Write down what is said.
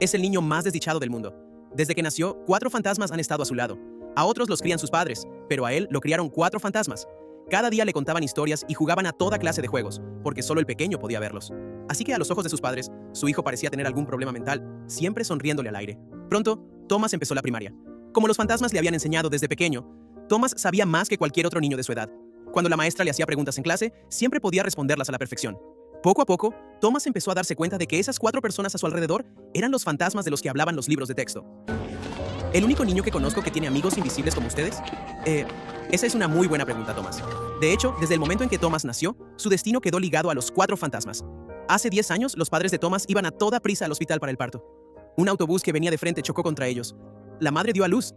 Es el niño más desdichado del mundo. Desde que nació, 4 fantasmas han estado a su lado. A otros los crían sus padres, pero a él lo criaron 4 fantasmas. Cada día le contaban historias y jugaban a toda clase de juegos, porque solo el pequeño podía verlos. Así que a los ojos de sus padres, su hijo parecía tener algún problema mental, siempre sonriéndole al aire. Pronto, Thomas empezó la primaria. Como los fantasmas le habían enseñado desde pequeño, Thomas sabía más que cualquier otro niño de su edad. Cuando la maestra le hacía preguntas en clase, siempre podía responderlas a la perfección. Poco a poco, Thomas empezó a darse cuenta de que esas 4 personas a su alrededor eran los fantasmas de los que hablaban los libros de texto. ¿El único niño que conozco que tiene amigos invisibles como ustedes? Esa es una muy buena pregunta, Thomas. De hecho, desde el momento en que Thomas nació, su destino quedó ligado a los 4 fantasmas. Hace 10 años, los padres de Thomas iban a toda prisa al hospital para el parto. Un autobús que venía de frente chocó contra ellos. La madre dio a luz,